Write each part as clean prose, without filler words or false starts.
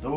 2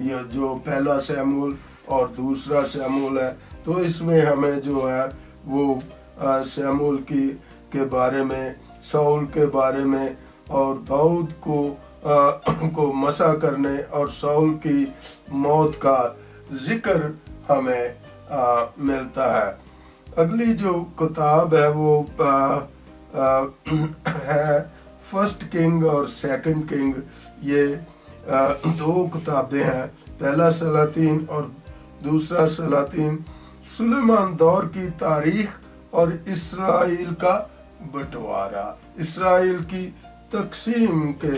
یہ جو پہلا سیموئیل اور دوسرا سیموئیل ہے، تو اس میں ہمیں جو ہے وہ سیموئیل کے بارے میں، ساؤل کے بارے میں اور داؤد کو مسح کرنے اور ساؤل کی موت کا ذکر ہمیں ملتا ہے۔ اگلی جو کتاب ہے وہ ہے فرسٹ کنگ اور سیکنڈ کنگ۔ یہ دو کتابیں ہیں، پہلا سلاطین اور دوسرا سلاطین۔ سلیمان دور کی تاریخ اور اسرائیل کا بٹوارا، اسرائیل کی تقسیم کے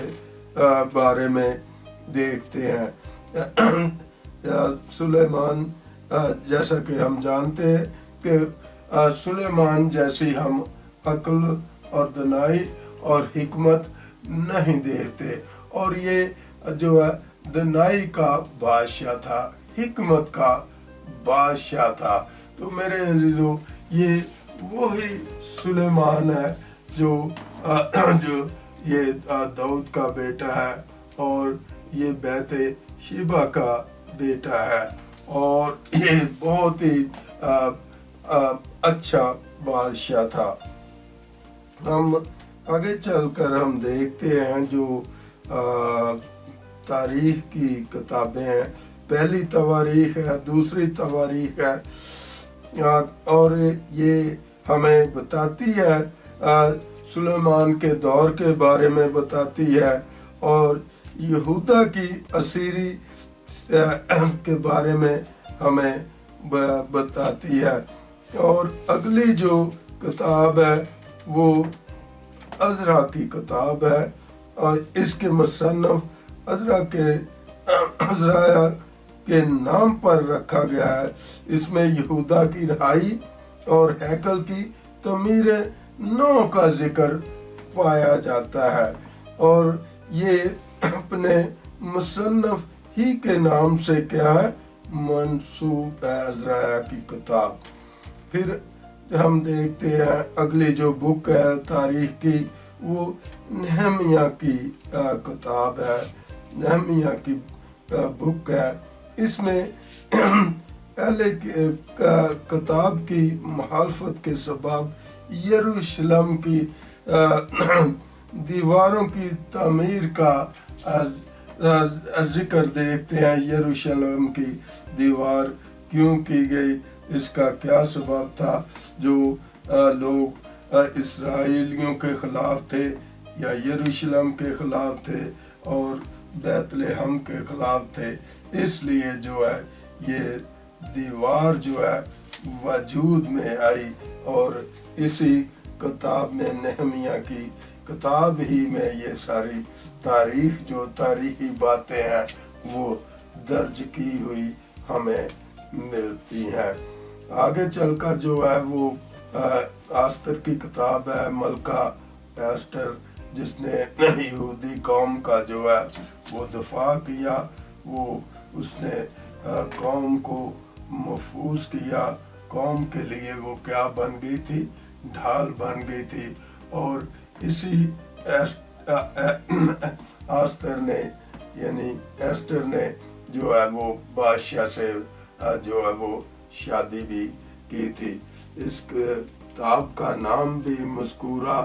بارے میں دیکھتے ہیں۔ سلیمان، جیسا کہ ہم جانتے ہیں کہ سلیمان جیسی ہم عقل اور دانائی اور حکمت نہیں دیکھتے، اور یہ جو ہے دانائی کا بادشاہ تھا، حکمت کا بادشاہ تھا۔ تو میرے عزیزو، یہ وہی سلیمان ہے جو یہ داؤد کا بیٹا ہے، اور یہ بیت شیبہ کا بیٹا ہے، اور یہ بہت ہی اچھا بادشاہ تھا۔ ہم آگے چل کر ہم دیکھتے ہیں جو تاریخ کی کتابیں ہیں، پہلی تواریخ ہے، دوسری تواریخ ہے، اور یہ ہمیں بتاتی ہے سلیمان کے دور کے بارے میں بتاتی ہے، اور یہودا کی اسیری کے بارے میں ہمیں بتاتی ہے۔ اور اگلی جو کتاب ہے وہ عزرا کی کتاب ہے، اور اس کے مصنف عزرا کے نام پر رکھا گیا ہے۔ اس میں یہودا کی رہائی اور ہیکل کی تعمیر نو کا ذکر پایا جاتا ہے، اور یہ اپنے مصنف ہی کے نام سے کیا ہے، منسوب ہے، عزرا کی کتاب۔ پھر ہم دیکھتے ہیں اگلی جو بک ہے تاریخ کی، وہ نہمیہ کی کتاب ہے، نہمیہ کی بک ہے۔ اس میں پہلے کتاب کی مخالفت کے سبب یروشلم کی دیواروں کی تعمیر کا ذکر دیکھتے ہیں۔ یروشلم کی دیوار کیوں کی گئی، اس کا کیا سبب تھا؟ جو لوگ اسرائیلیوں کے خلاف تھے یا یروشلم کے خلاف تھے اور بیت لحم کے خلاف تھے، اس لیے جو ہے یہ دیوار جو ہے وجود میں آئی، اور اسی کتاب میں، نہمیہ کی کتاب ہی میں، یہ ساری تاریخ جو تاریخی باتیں ہیں وہ درج کی ہوئی ہمیں ملتی ہیں۔ آگے چل کر جو ہے وہ آستر کی کتاب ہے، ملکہ ایسٹر، جس نے یہودی قوم کا جو ہے وہ دفاع کیا، وہ اس نے قوم کو محفوظ کیا، قوم کے لیے وہ کیا بن گئی تھی، ڈھال بن گئی تھی۔ اور اسی آستر نے، یعنی ایسٹر نے جو ہے وہ بادشاہ سے جو ہے وہ شادی بھی کی تھی۔ اس کتاب کا نام بھی مذکورہ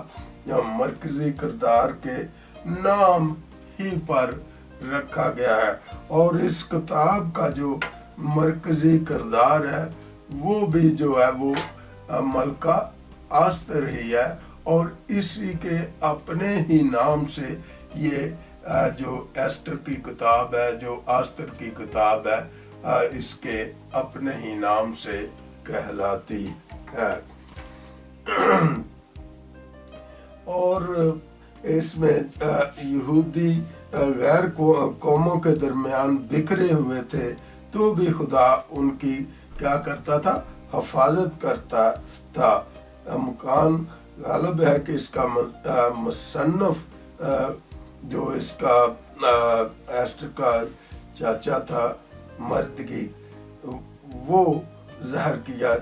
یا مرکزی کردار کے نام ہی پر رکھا گیا ہے، اور اس کتاب کا جو مرکزی کردار ہے وہ بھی جو ہے وہ ملکہ آستر ہی ہے، اور اسی کے اپنے ہی نام سے یہ جو ایسٹر کی کتاب ہے، جو آستر کی کتاب ہے، اس کے اپنے ہی نام سے کہلاتی ہے۔ اور اس میں یہودی غیر قوموں کے درمیان بکھرے ہوئے تھے، تو بھی خدا ان کی کیا کرتا تھا، حفاظت کرتا تھا۔ مکان غالب ہے کہ اس کا مصنف جو اس کا ایسٹر کا چاچا تھا، مردگی، وہ ظاہر کیا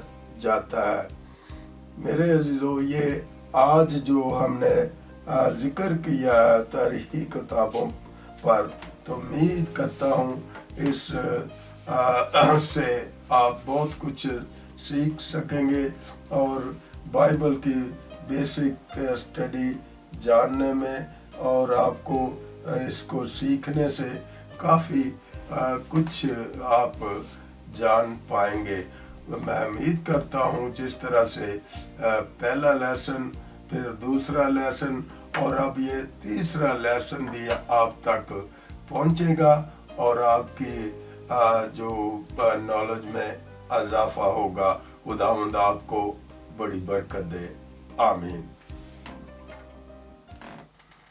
جاتا ہے۔ میرے عزیزو، یہ آج جو ہم نے ذکر کیا تاریخی کتابوں پر، تو امید کرتا ہوں اس سے آپ بہت کچھ سیکھ سکیں گے اور بائبل کی بیسک اسٹڈی جاننے میں، اور آپ کو اس کو سیکھنے سے کافی کچھ آپ جان پائیں گے۔ میں امید کرتا ہوں جس طرح سے پہلا لیسن، پھر دوسرا لیسن، اور اب یہ تیسرا لیسن بھی آپ تک پہنچے گا اور آپ کی جو نالج میں اضافہ ہوگا۔ خداوند آپ کو بڑی برکت دے، آمین۔